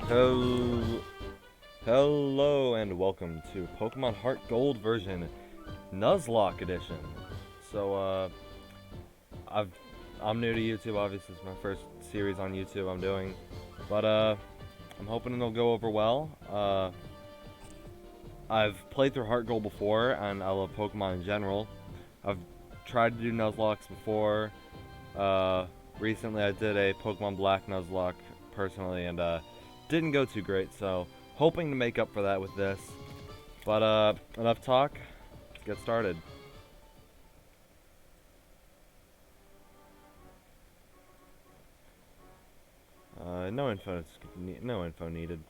Hello, hello, and welcome to Pokemon Heart Gold version, Nuzlocke edition. So, I've I'm new to YouTube. Obviously, it's my first series on YouTube I'm doing, but I'm hoping it'll go over well. I've played through Heart Gold before, and I love Pokemon in general. I've tried to do Nuzlocks before. Uh, Recently I did a Pokemon Black Nuzlocke personally, and didn't go too great. So hoping to make up for that with this. But enough talk. Let's get started. No info needed.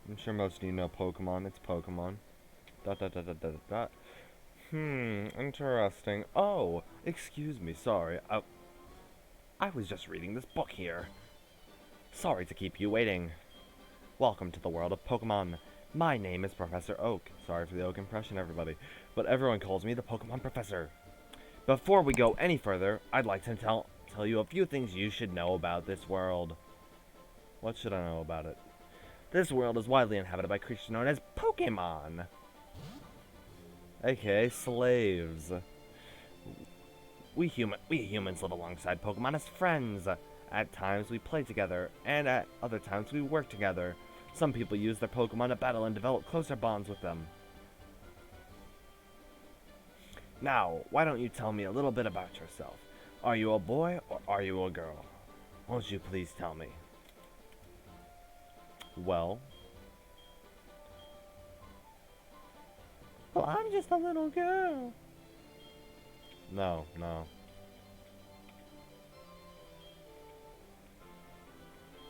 I'm sure most of you know Pokemon. It's Pokemon. Dot dot dot dot dot dot. Interesting. Oh, excuse me. Sorry. I was just reading this book here. Sorry to keep you waiting. Welcome to the world of Pokemon. My name is Professor Oak. Sorry for the Oak impression, everybody. But everyone calls me the Pokemon Professor. Before we go any further, I'd like to tell you a few things you should know about this world. What should I know about it? This world is widely inhabited by creatures known as Pokemon, aka slaves. We humans live alongside Pokemon as friends. At times we play together, and at other times we work together. Some people use their Pokemon to battle and develop closer bonds with them. Now, why don't you tell me a little bit about yourself? Are you a boy or are you a girl? Won't you please tell me? Well, I'm just a little girl. No.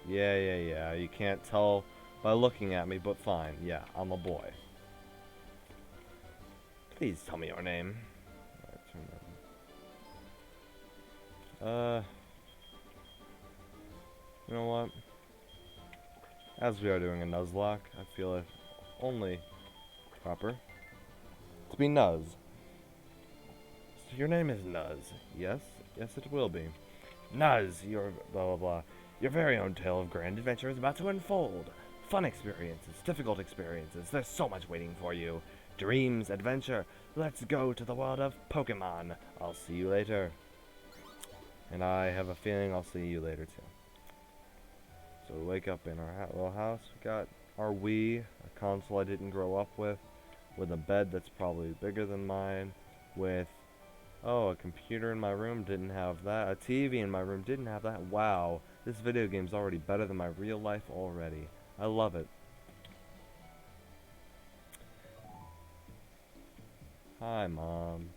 Yeah. You can't tell by looking at me, but fine. Yeah, I'm a boy. Please tell me your name. You know what? As we are doing a Nuzlocke, I feel it only proper to be Nuz. So your name is Nuz. Yes, it will be. Nuz, your blah blah blah. Your very own tale of grand adventure is about to unfold. Fun experiences, difficult experiences. There's so much waiting for you. Dreams, adventure. Let's go to the world of Pokemon. I'll see you later. And I have a feeling I'll see you later too. So we wake up in our little house. We got our Wii, a console I didn't grow up with a bed that's probably bigger than mine, with a computer in my room, didn't have that. A TV in my room, didn't have that. Wow, this video game's already better than my real life already. I love it. Hi, Mom.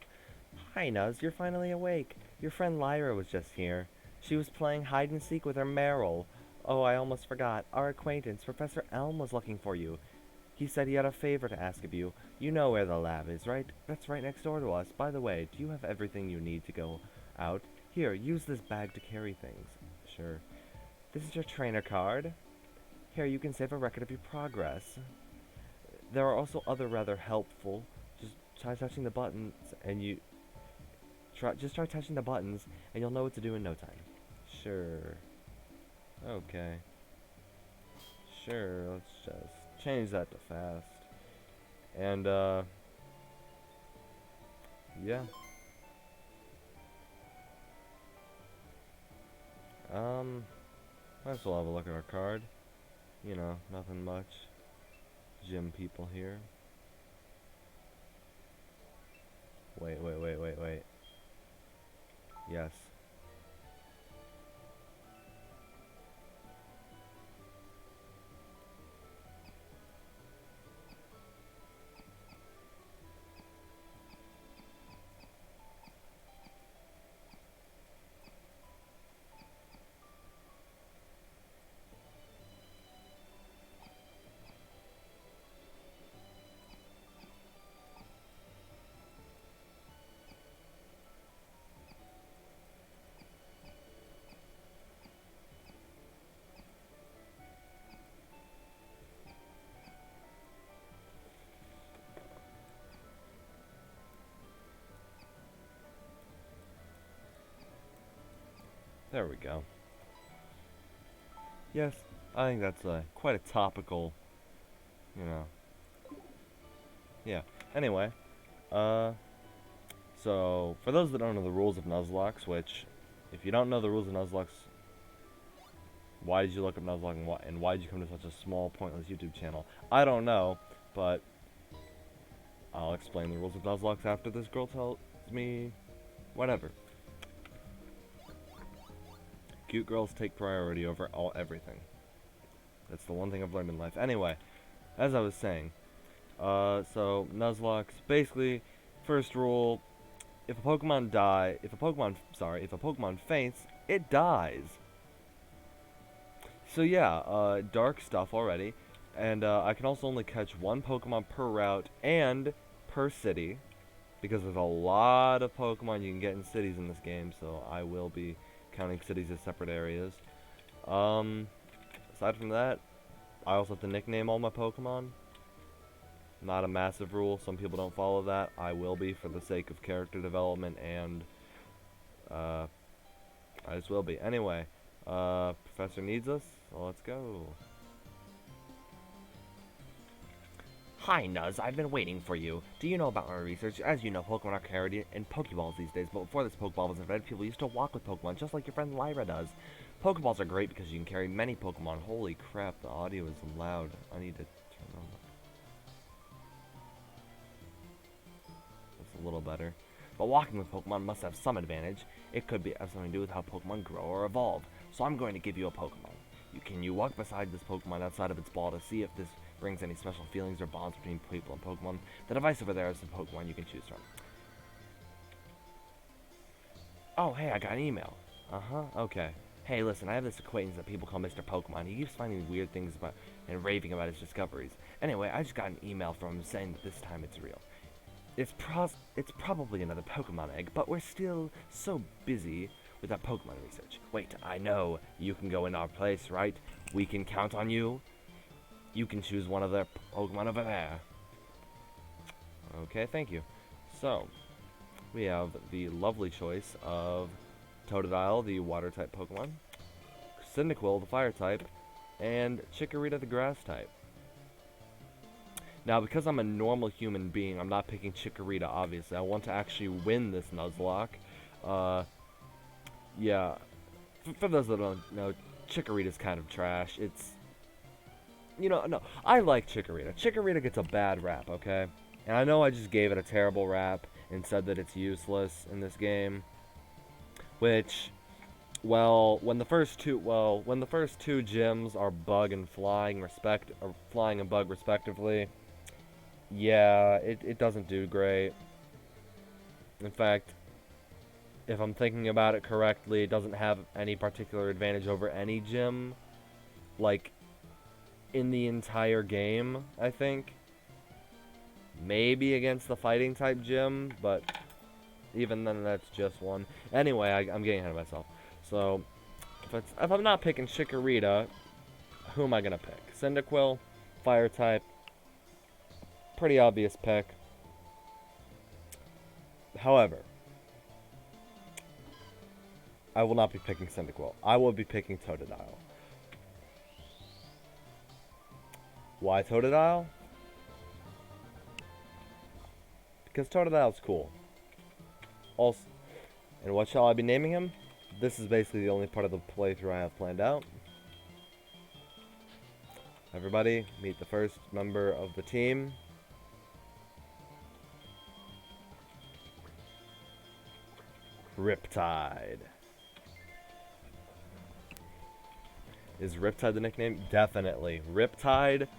Hi, Nuz, you're finally awake. Your friend Lyra was just here. She was playing hide and seek with her Meryl. Oh, I almost forgot. Our acquaintance, Professor Elm, was looking for you. He said he had a favor to ask of you. You know where the lab is, right? That's right next door to us. By the way, do you have everything you need to go out? Here, use this bag to carry things. Sure. This is your trainer card. Here, you can save a record of your progress. There are also other rather helpful. Just try touching the buttons and just try touching the buttons and you'll know what to do in no time. Sure. Okay. Sure, let's just change that to fast. And, yeah. Might as well have a look at our card. You know, nothing much. Gym people here. Wait. Yes. There we go. Yes, I think that's quite a topical, you know. Yeah. Anyway, uh, so for those that don't know the rules of Nuzlocke, which, if you don't know the rules of Nuzlocke, why did you look up Nuzlocke and why did you come to such a small, pointless YouTube channel? I don't know, but I'll explain the rules of Nuzlocke after this girl tells me whatever. Cute girls take priority over everything. That's the one thing I've learned in life. Anyway, as I was saying, so Nuzlocke, basically, first rule, if a Pokemon faints, it dies. So yeah, dark stuff already, and I can also only catch one Pokemon per route and per city, because there's a lot of Pokemon you can get in cities in this game, so I will be counting cities as separate areas. Aside from that, I also have to nickname all my Pokemon. Not a massive rule, some people don't follow that. I will be for the sake of character development, and I just will be. Anyway, Professor needs us, so let's go. Hi, Nuz. I've been waiting for you. Do you know about my research? As you know, Pokemon are carried in Pokeballs these days, but before this Pokeball was invented, people used to walk with Pokemon, just like your friend Lyra does. Pokeballs are great because you can carry many Pokemon. Holy crap, the audio is loud. I need to turn on that's a little better. But walking with Pokemon must have some advantage. It could have something to do with how Pokemon grow or evolve. So I'm going to give you a Pokemon. You walk beside this Pokemon outside of its ball to see if this brings any special feelings or bonds between people and Pokemon. The device over there is the Pokemon you can choose from. Oh, hey, I got an email. Okay. Hey, listen, I have this acquaintance that people call Mr. Pokemon. He keeps finding weird things about and raving about his discoveries. Anyway, I just got an email from him saying that this time it's real. It's probably another Pokemon egg, but we're still so busy with our Pokemon research. Wait, I know. You can go in our place, right? We can count on you. You can choose one of the Pokemon over there. Okay, thank you. So, we have the lovely choice of Totodile, the Water-type Pokemon, Cyndaquil, the Fire-type, and Chikorita, the Grass-type. Now, because I'm a normal human being, I'm not picking Chikorita, obviously. I want to actually win this Nuzlocke. Yeah. For those that don't know, Chikorita's kind of trash. It's... no, I like Chikorita. Chikorita gets a bad rap, okay? And I know I just gave it a terrible rap and said that it's useless in this game. Which, well, when the first two gyms are bug and flying and bug respectively, yeah, it doesn't do great. In fact, if I'm thinking about it correctly, it doesn't have any particular advantage over any gym, like, in the entire game, I think. Maybe against the fighting type gym, but even then that's just one. Anyway, I'm getting ahead of myself. So, if I'm not picking Chikorita, who am I gonna pick? Cyndaquil, fire type. Pretty obvious pick. However, I will not be picking Cyndaquil. I will be picking Totodile. Why Totodile? Because Totodile's cool. Also, and what shall I be naming him? This is basically the only part of the playthrough I have planned out. Everybody, meet the first member of the team. Riptide. Is Riptide the nickname? Definitely. Riptide,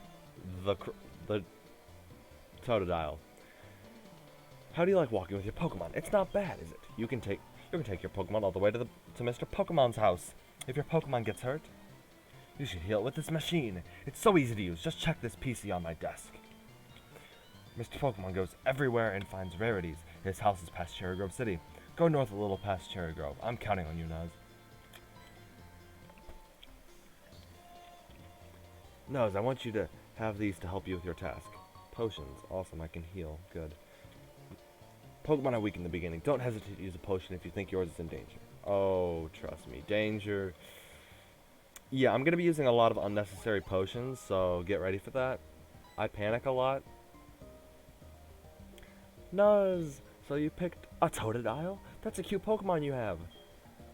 the Totodile. How do you like walking with your Pokemon? It's not bad, is it? You can take your Pokemon all the way to Mr. Pokemon's house. If your Pokemon gets hurt, you should heal it with this machine. It's so easy to use. Just check this PC on my desk. Mr. Pokemon goes everywhere and finds rarities. His house is past Cherry Grove City. Go north a little past Cherry Grove. I'm counting on you, Nuz. Nuz, I want you to have these to help you with your task. Potions. Awesome, I can heal. Good. Pokemon are weak in the beginning. Don't hesitate to use a potion if you think yours is in danger. Oh, trust me. Danger. Yeah, I'm gonna be using a lot of unnecessary potions, so get ready for that. I panic a lot. Nuz! So you picked a Totodile? That's a cute Pokemon you have.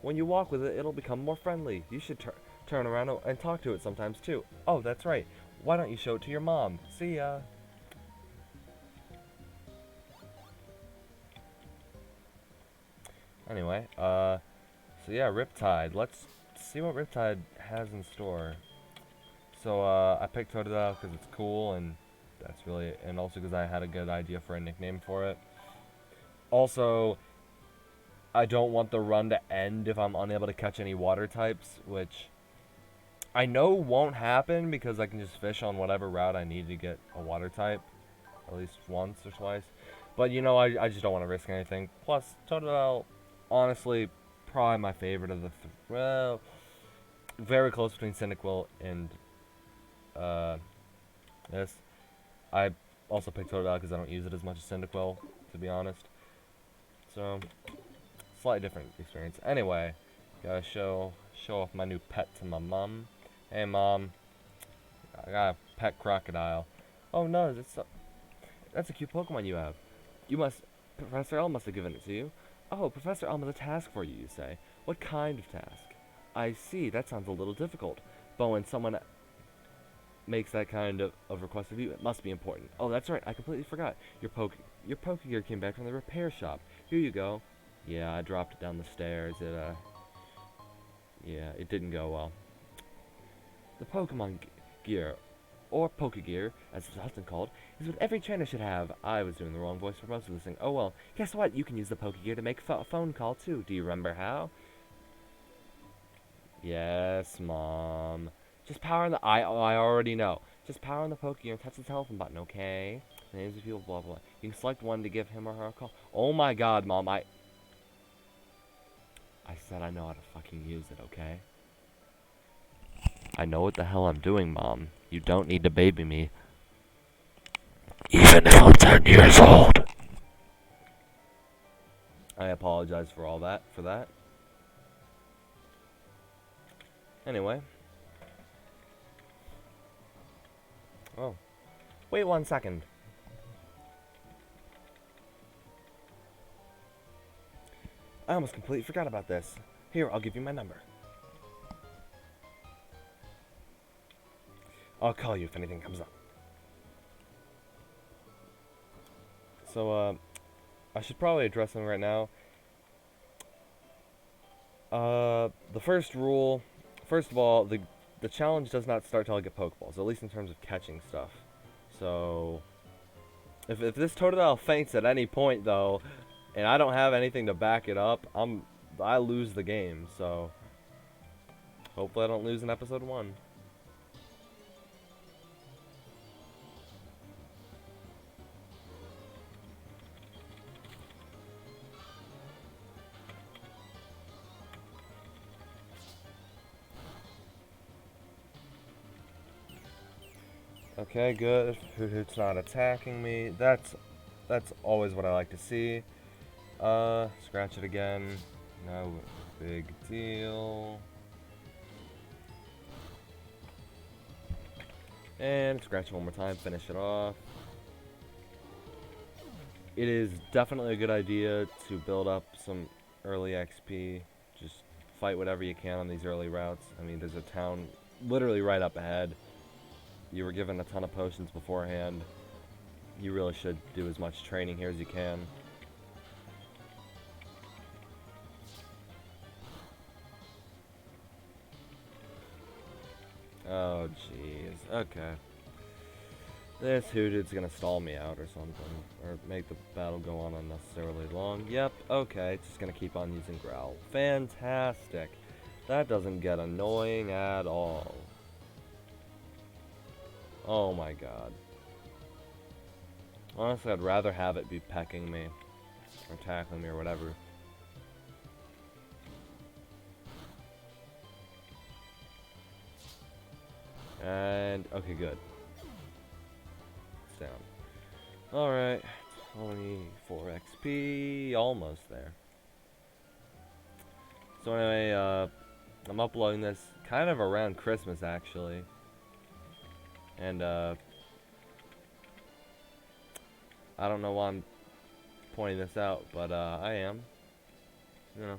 When you walk with it, it'll become more friendly. You should turn around and talk to it sometimes too. Oh, that's right. Why don't you show it to your mom? See ya. Anyway, so yeah, Riptide. Let's see what Riptide has in store. So, I picked Totodile because it's cool, and that's really, and also because I had a good idea for a nickname for it. Also, I don't want the run to end if I'm unable to catch any water types, which I know won't happen because I can just fish on whatever route I need to get a water type, at least once or twice. But you know, I just don't want to risk anything. Plus, Totodile, honestly, probably my favorite of the well, very close between Cyndaquil and this. I also picked Totodile because I don't use it as much as Cyndaquil, to be honest. So, slightly different experience. Anyway, gotta show off my new pet to my mom. Hey mom, I got a pet crocodile. Oh no, that's a cute Pokemon you have. You must, Professor L must have given it to you. Oh, Professor L has a task for you, you say. What kind of task? I see, that sounds a little difficult. But when someone makes that kind of request of you, it must be important. Oh, that's right, I completely forgot. Your Pokegear came back from the repair shop. Here you go. Yeah, I dropped it down the stairs. Yeah, it didn't go well. The Pokemon gear, or Pokegear, as it's often called, is what every trainer should have. I was doing the wrong voice for most of this thing. Oh well, guess what? You can use the Pokegear to make a phone call too. Do you remember how? Yes, Mom. Just power on the. I already know. Just power on the Pokegear and touch the telephone button, okay? Names of people, blah blah. You can select one to give him or her a call. Oh my God, Mom! I said I know how to fucking use it, okay? I know what the hell I'm doing, Mom. You don't need to baby me. Even if I'm 10 years old. I apologize for that. Anyway. Oh. Wait 1 second. I almost completely forgot about this. Here, I'll give you my number. I'll call you if anything comes up. So, I should probably address them right now. The first rule, first of all, the challenge does not start till I get Pokeballs, at least in terms of catching stuff. So, if this Totodile faints at any point, though, and I don't have anything to back it up, I lose the game, so hopefully I don't lose in episode 1. Okay, good. Hoothoot's not attacking me. That's always what I like to see. Scratch it again. No big deal. And scratch it one more time, finish it off. It is definitely a good idea to build up some early XP. Just fight whatever you can on these early routes. I mean, there's a town literally right up ahead. You were given a ton of potions beforehand. You really should do as much training here as you can. Oh, jeez. Okay. This Hooted's gonna stall me out or something. Or make the battle go on unnecessarily long. Yep, okay. It's just gonna keep on using Growl. Fantastic. That doesn't get annoying at all. Oh my God. Honestly, I'd rather have it be pecking me. Or tackling me or whatever. And, okay, good. It's down. Alright. 24 XP. Almost there. So anyway, I'm uploading this kind of around Christmas, actually. And, I don't know why I'm pointing this out, but, I am. You know.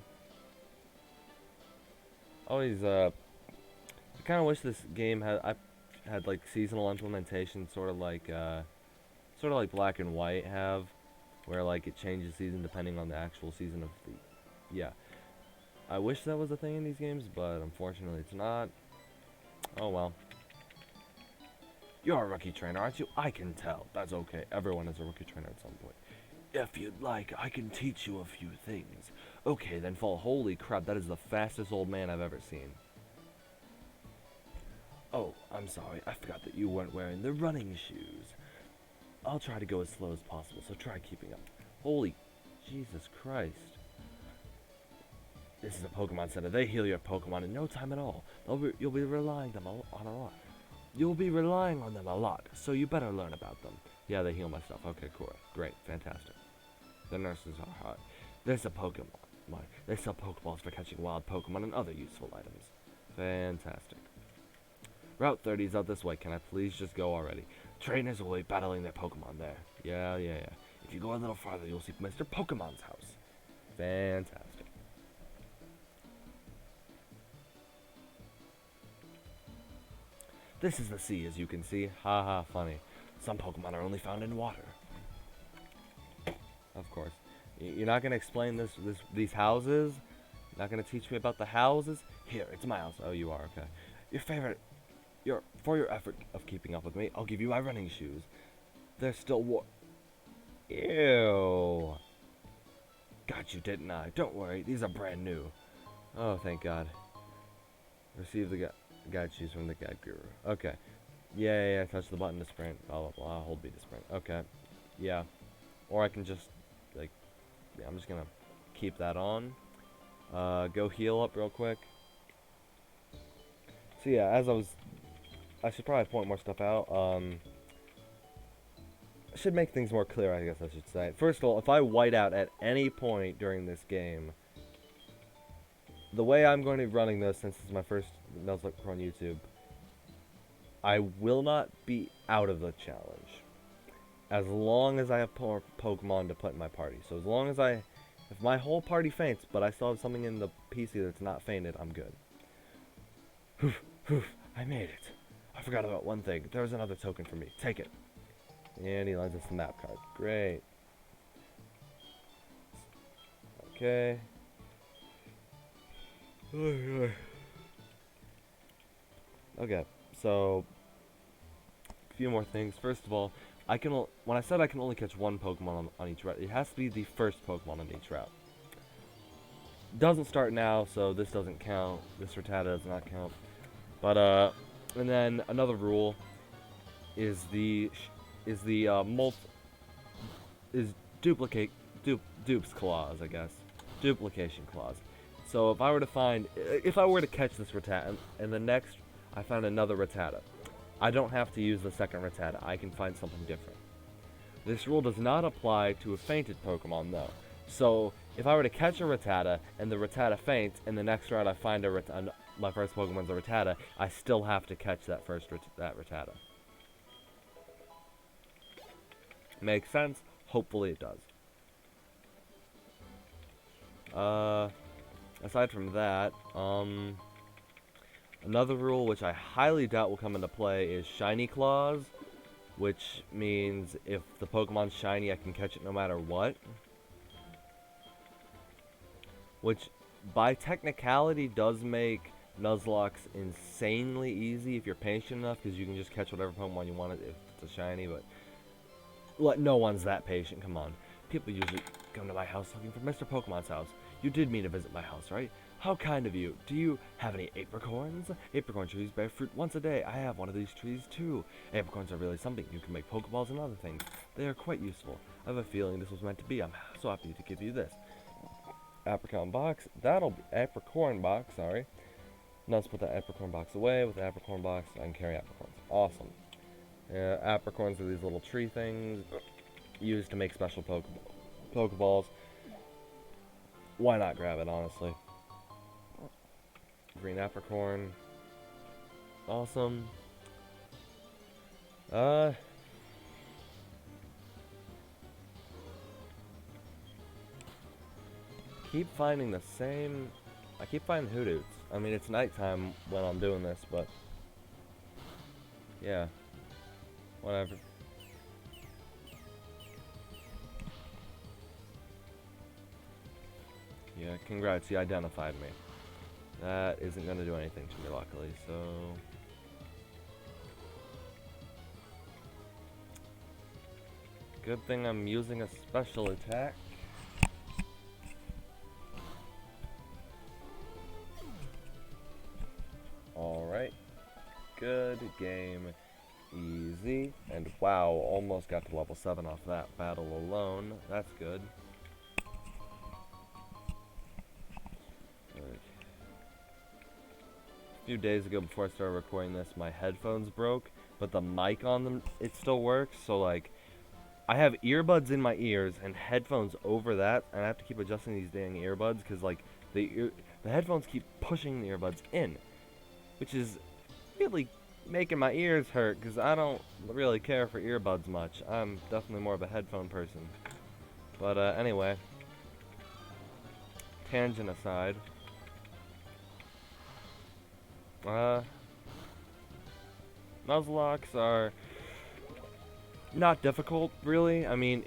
Always, I kind of wish this game had, like, seasonal implementation, sort of like Black and White have, where, like, it changes season depending on the actual season of the, yeah. I wish that was a thing in these games, but unfortunately it's not. Oh well. You're a rookie trainer, aren't you? I can tell. That's okay. Everyone is a rookie trainer at some point. If you'd like, I can teach you a few things. Okay, then fall. Holy crap, that is the fastest old man I've ever seen. Oh, I'm sorry. I forgot that you weren't wearing the running shoes. I'll try to go as slow as possible, so try keeping up. Holy Jesus Christ. This is a Pokemon Center. They heal your Pokemon in no time at all. You'll be relying on a lot. You'll be relying on them a lot, so you better learn about them. Yeah, they heal my stuff. Okay, cool. Great. Fantastic. The nurses are hot. There's a Pokemon. They sell Pokeballs for catching wild Pokemon and other useful items. Fantastic. Route 30 is out this way. Can I please just go already? Trainers will be battling their Pokemon there. Yeah. If you go a little farther, you'll see Mr. Pokemon's house. Fantastic. This is the sea, as you can see. Haha, funny. Some Pokemon are only found in water. Of course. You're not gonna explain these houses? Not gonna teach me about the houses? Here, it's my house. Oh, you are, okay. For your effort of keeping up with me, I'll give you my running shoes. They're still Ew. Got you, didn't I? Don't worry, these are brand new. Oh, thank God. Receive the guide shoes from the guide guru. Okay. Yeah, touch the button to sprint. Blah, blah, blah. Hold B to sprint. Okay. Yeah. Or I can just, like, yeah, I'm just gonna keep that on. Go heal up real quick. So yeah, I should probably point more stuff out. I should make things more clear, I guess I should say. First of all, if I white out at any point during this game, the way I'm going to be running this, since it's my first Nuzlocke on YouTube, I will not be out of the challenge. As long as I have Pokemon to put in my party. So as long as if my whole party faints, but I still have something in the PC that's not fainted, I'm good. I made it. I forgot about one thing. There was another token for me. Take it. And he lends us the map card. Great. Okay. Okay, so a few more things. First of all, when I said I can only catch one Pokemon on each route, it has to be the first Pokemon on each route. Doesn't start now, so this doesn't count. This Rattata does not count. But and then another rule is dupes clause, I guess. Duplication clause. So if I were to catch this Rattata and the next I found another Rattata, I don't have to use the second Rattata. I can find something different. This rule does not apply to a fainted Pokemon though. So if I were to catch a Rattata and the Rattata faints and the next route I find my first Pokemon's a Rattata, I still have to catch that Rattata. Makes sense? Hopefully it does. Aside from that, another rule which I highly doubt will come into play is Shiny Claws, which means if the Pokemon's shiny, I can catch it no matter what. Which, by technicality, does make Nuzlocke insanely easy if you're patient enough, because you can just catch whatever Pokemon you want if it's a shiny, but no one's that patient, come on. People usually come to my house looking for Mr. Pokemon's house. You did mean to visit my house, right? How kind of you. Do you have any apricorns? Apricorn trees bear fruit once a day. I have one of these trees too. Apricorns are really something. You can make Pokeballs and other things. They are quite useful. I have a feeling this was meant to be. I'm so happy to give you this. Apricorn box. Apricorn box, sorry. Now let's put that apricorn box away. With the apricorn box, I can carry apricorns. Awesome. Apricorns are these little tree things used to make special Pokeballs. Why not grab it, honestly? Green apricorn. Awesome. Uh, keep finding the same. I keep finding hootoots. I mean, it's nighttime when I'm doing this, but yeah, whatever. Yeah, congrats, you identified me. That isn't gonna do anything to me, luckily, so... Good thing I'm using a special attack. Alright. Good game. Easy. And wow, almost got to level 7 off that battle alone. That's good. A few days ago before I started recording this, my headphones broke, but the mic on them, it still works, so like, I have earbuds in my ears and headphones over that, and I have to keep adjusting these dang earbuds, because like, the headphones keep pushing the earbuds in, which is really making my ears hurt, because I don't really care for earbuds much. I'm definitely more of a headphone person. But anyway, tangent aside, Nuzlocks are not difficult, really. I mean,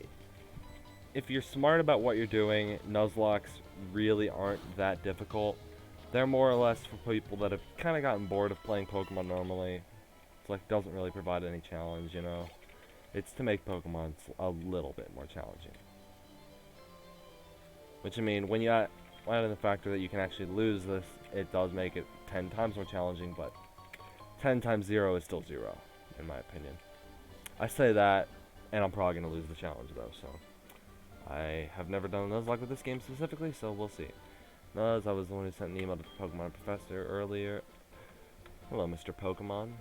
if you're smart about what you're doing, Nuzlocks really aren't that difficult. They're more or less for people that have kind of gotten bored of playing Pokemon normally. It's like, doesn't really provide any challenge, you know? It's to make Pokemon a little bit more challenging. Which, I mean, when you add in the factor that you can actually lose this, it does make it 10 times more challenging, but 10 times 0 is still 0, in my opinion. I say that, and I'm probably going to lose the challenge, though, so... I have never done a Nuzlocke with this game specifically, so we'll see. Nuz, I was the one who sent an email to the Pokemon Professor earlier. Hello, Mr. Pokemon.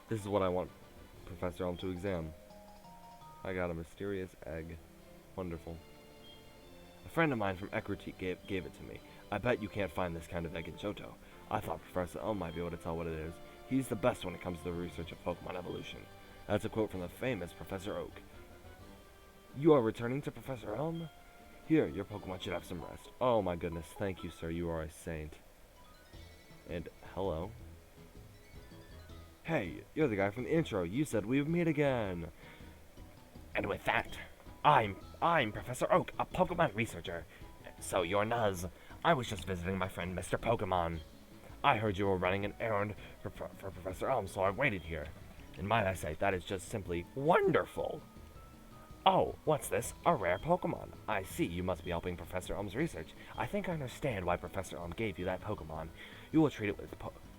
This is what I want Professor Elm to examine. I got a mysterious egg. Wonderful. A friend of mine from Riptide gave it to me. I bet you can't find this kind of egg in Johto. I thought Professor Elm might be able to tell what it is. He's the best when it comes to the research of Pokemon evolution. That's a quote from the famous Professor Oak. You are returning to Professor Elm? Here, your Pokemon should have some rest. Oh my goodness, thank you, sir. You are a saint. And hello. Hey, you're the guy from the intro. You said we would meet again. And with that, I'm Professor Oak, a Pokemon researcher. So you're Nuz. I was just visiting my friend Mr. Pokemon. I heard you were running an errand for Professor Elm, so I waited here. And might I say, that is just simply wonderful. Oh, what's this? A rare Pokemon. I see, you must be helping Professor Elm's research. I think I understand why Professor Elm gave you that Pokemon. You will treat it with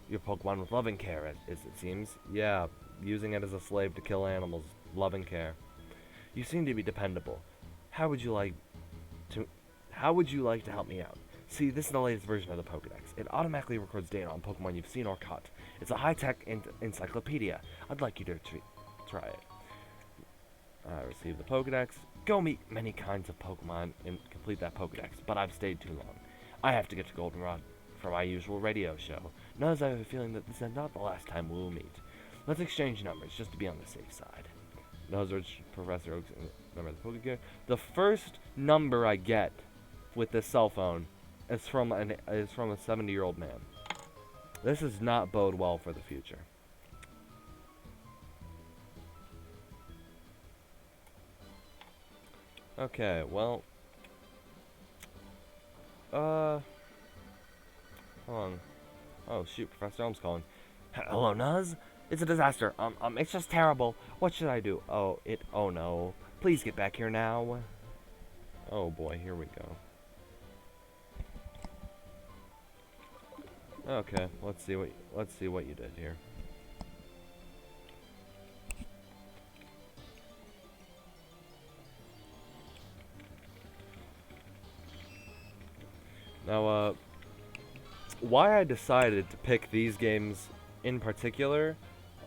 your Pokemon with loving care, as it seems. Yeah, using it as a slave to kill animals. Loving care. You seem to be dependable. How would you like to help me out? See, this is the latest version of the Pokedex. It automatically records data on Pokemon you've seen or caught. It's a high-tech encyclopedia. I'd like you to try it. Receive the Pokedex. Go meet many kinds of Pokemon and complete that Pokedex, but I've stayed too long. I have to get to Goldenrod for my usual radio show. Nuz, I have a feeling that this is not the last time we'll meet. Let's exchange numbers, just to be on the safe side. Nuz, Professor Oak's number of the Pokegear. The first number I get with this cell phone is from a 70-year-old man. This does not bode well for the future. Okay, well, hold on. Oh shoot, Professor Elm's calling. Hello, Nuz? It's a disaster. It's just terrible. What should I do? Oh no. Please get back here now. Oh boy, here we go. Okay, let's see what you did here. Now, why I decided to pick these games in particular,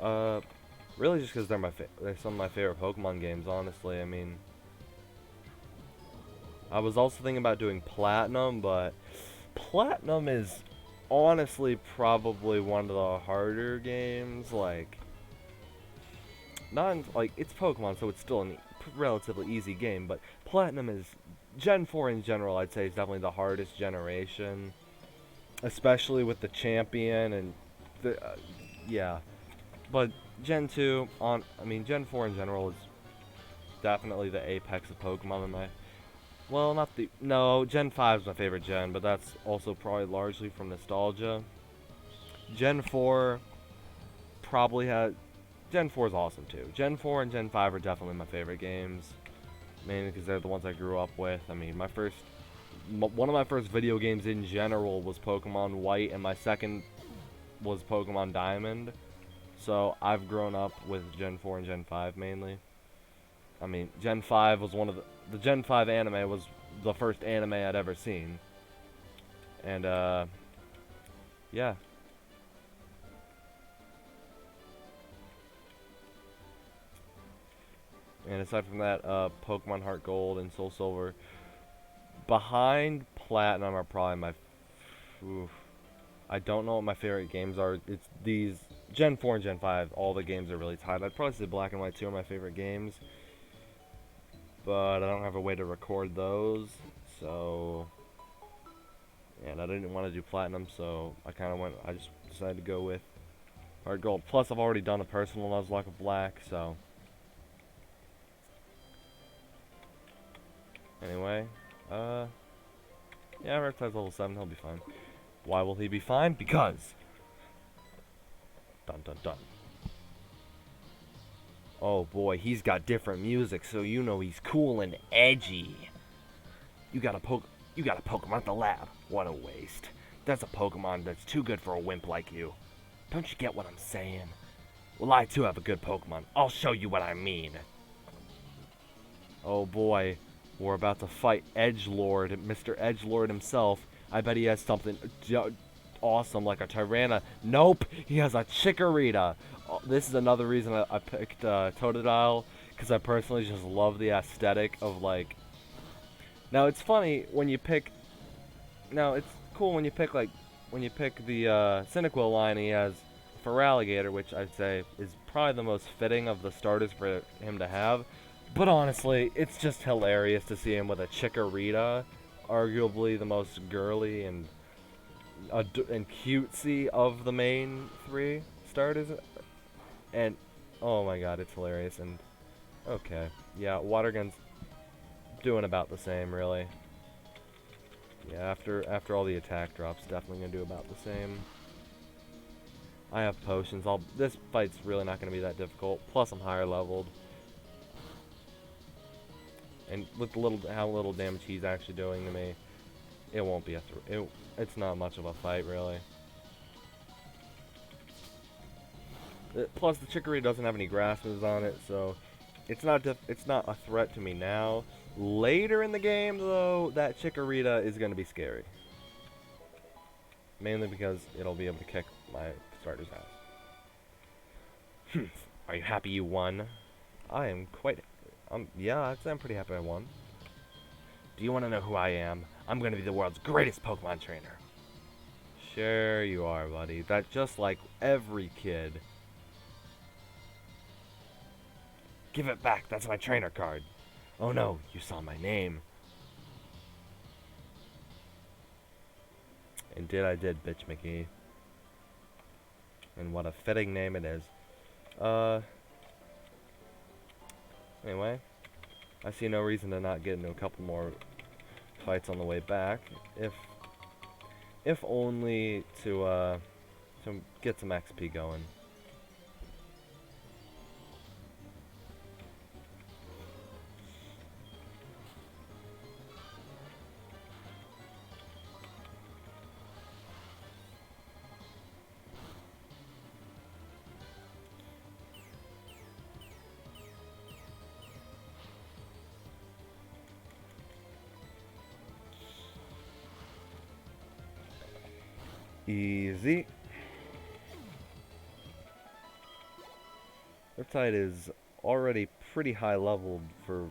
really just because they're some of my favorite Pokemon games, honestly. I mean, I was also thinking about doing Platinum, but Platinum is honestly probably one of the harder games. Like, like it's Pokemon, so it's still a relatively easy game. But Platinum is Gen 4 in general. I'd say is definitely the hardest generation, especially with the champion and the yeah. But Gen 2 I mean Gen 4 in general is definitely the apex of Pokemon in my. Well, not the no. Gen 5 is my favorite gen, but that's also probably largely from nostalgia. Gen 4 probably had. Gen 4 is awesome too. Gen 4 and Gen 5 are definitely my favorite games, mainly because they're the ones I grew up with. I mean, one of my first video games in general was Pokemon White, and my second was Pokemon Diamond. So I've grown up with Gen 4 and Gen 5 mainly. I mean, Gen 5 was one of the Gen 5 anime was the first anime I'd ever seen. And yeah. And aside from that, Pokemon Heart Gold and Soul Silver behind Platinum are probably my oof, I don't know what my favorite games are. It's these Gen 4 and Gen 5. All the games are really tied. I'd probably say Black and White 2 are my favorite games, but I don't have a way to record those. So, and I didn't want to do Platinum, so I just decided to go with Hard Gold. Plus, I've already done a personal Nuzlocke of Black, so. Anyway, yeah, Riptide's level 7, he'll be fine. Why will he be fine? Because. Dun dun dun. Oh boy, he's got different music, so you know he's cool and edgy. You got a Pokemon at the lab. What a waste. That's a Pokemon that's too good for a wimp like you. Don't you get what I'm saying? Well, I too have a good Pokemon. I'll show you what I mean. Oh boy, we're about to fight Edgelord, Mr. Edgelord himself. I bet he has something awesome like a Tyrana. Nope, he has a Chikorita. This is another reason I picked Totodile, because I personally just love the aesthetic of like. Now it's funny when you pick. Now it's cool when you pick the Cyndaquil line. He has Feraligatr, which I'd say is probably the most fitting of the starters for him to have. But honestly, it's just hilarious to see him with a Chikorita, arguably the most girly and cutesy of the main 3 starters. And oh my god, it's hilarious. And okay, yeah, Water Gun's doing about the same, really. Yeah, after all the attack drops, definitely gonna do about the same. I have potions. This fight's really not gonna be that difficult. Plus, I'm higher leveled. And with how little damage he's actually doing to me, it won't be it's not much of a fight, really. Plus, the Chicory doesn't have any grass moves on it, so it's not a threat to me now. Later in the game, though, that Chikorita is going to be scary. Mainly because it'll be able to kick my starter's ass. Are you happy you won? I am quite. Yeah, I'd say I'm pretty happy I won. Do you want to know who I am? I'm going to be the world's greatest Pokemon trainer. Sure you are, buddy. That's just like every kid. Give it back. That's my trainer card. Oh no, you saw my name. And I did, bitch McGee. And what a fitting name it is. Anyway, I see no reason to not get into a couple more fights on the way back. If only to get some XP going. Easy. Riptide is already pretty high leveled for,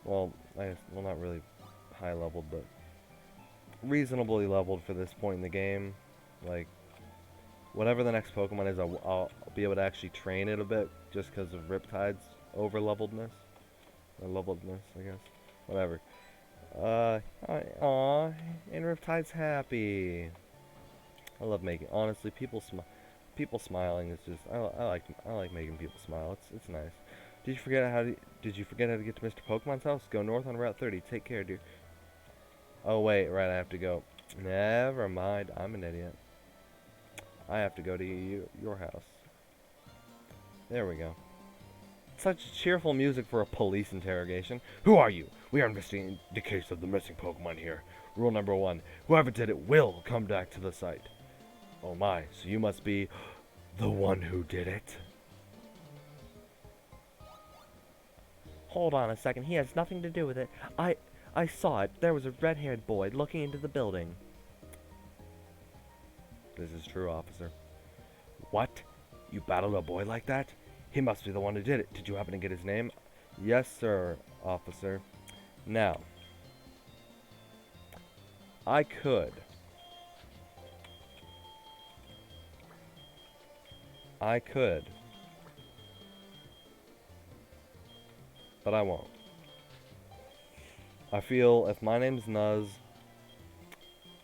well, not really high leveled, but reasonably leveled for this point in the game. Like, whatever the next Pokemon is, I'll be able to actually train it a bit, just because of Riptide's over-leveledness. Or leveledness, I guess. Whatever. Aw, and Riptide's happy. I love making, honestly, people smiling is just, I like making people smile. It's nice. Did you forget how to get to Mr. Pokemon's house? Go north on Route 30. Take care, dude. Oh wait, right, I have to go. Never mind, I'm an idiot. I have to go to your house. There we go. Such cheerful music for a police interrogation. Who are you? We are investigating the case of the missing Pokemon here. Rule number 1. Whoever did it will come back to the site. Oh my, so you must be the one who did it. Hold on a second. He has nothing to do with it. I saw it. There was a red-haired boy looking into the building. This is true, officer. What? You battled a boy like that? He must be the one who did it. Did you happen to get his name? Yes, sir, officer. Now, I could. But I won't. I feel if my name's Nuz,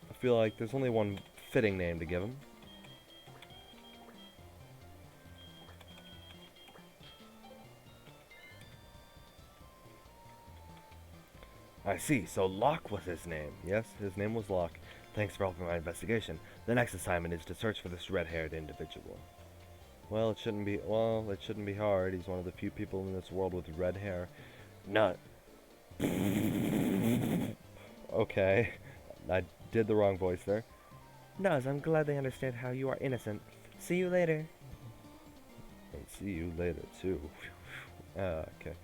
I feel like there's only one fitting name to give him. I see, so Locke was his name. Yes, his name was Locke. Thanks for helping my investigation. The next assignment is to search for this red-haired individual. Well, it shouldn't be hard. He's one of the few people in this world with red hair. Nut. Okay, I did the wrong voice there. Nuz, I'm glad they understand how you are innocent. See you later. And see you later, too. Okay.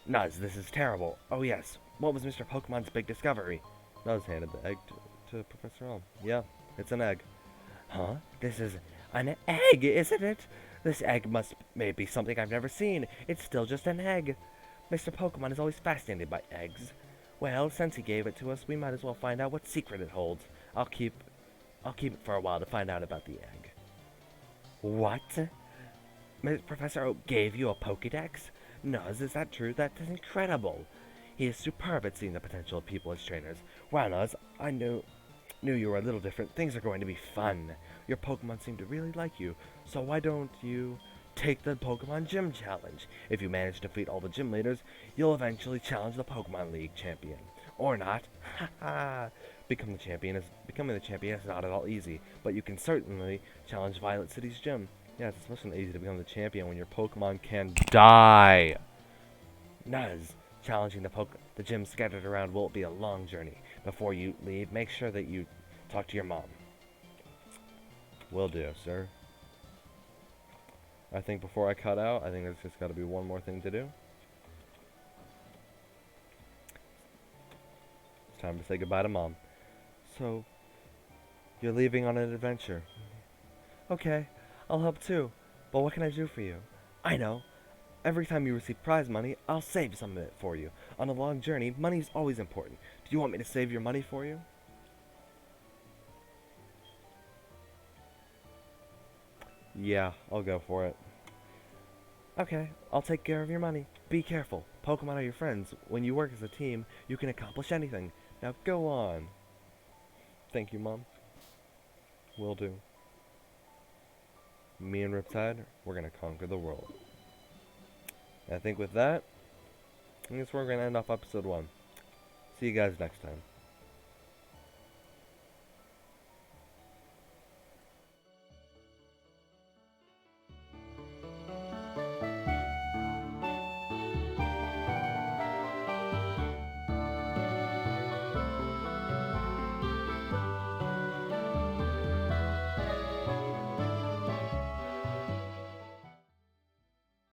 Nuz, this is terrible. Oh yes, what was Mr. Pokemon's big discovery? Nuz handed the egg to Professor Elm. Yeah, it's an egg. Huh? This is an egg, isn't it? This egg must maybe something I've never seen. It's still just an egg. Mr. Pokemon is always fascinated by eggs. Well, since he gave it to us, we might as well find out what secret it holds. I'll keep it for a while to find out about the egg. What? Professor Oak gave you a Pokédex? Nuz, is that true? That is incredible. He is superb at seeing the potential of people as trainers. Wow, Nuz, I knew you were a little different. Things are going to be fun. Your Pokemon seem to really like you, so why don't you take the Pokemon Gym Challenge? If you manage to defeat all the gym leaders, you'll eventually challenge the Pokemon League champion. Or not. Haha. Becoming the champion is not at all easy, but you can certainly challenge Violet City's gym. Yeah, it's especially easy to become the champion when your Pokemon can die. Nuz, challenging the gym scattered around will be a long journey. Before you leave, make sure that you talk to your mom. Will do, sir. I think before I cut out, I think there's just got to be one more thing to do. It's time to say goodbye to Mom. So, you're leaving on an adventure. Okay, I'll help too. But what can I do for you? I know. Every time you receive prize money, I'll save some of it for you. On a long journey, money is always important. Do you want me to save your money for you? Yeah, I'll go for it. Okay, I'll take care of your money. Be careful. Pokemon are your friends. When you work as a team, you can accomplish anything. Now go on. Thank you, Mom. Will do. Me and Riptide, we're gonna conquer the world. And I think with that, I guess we're gonna end off episode 1. See you guys next time.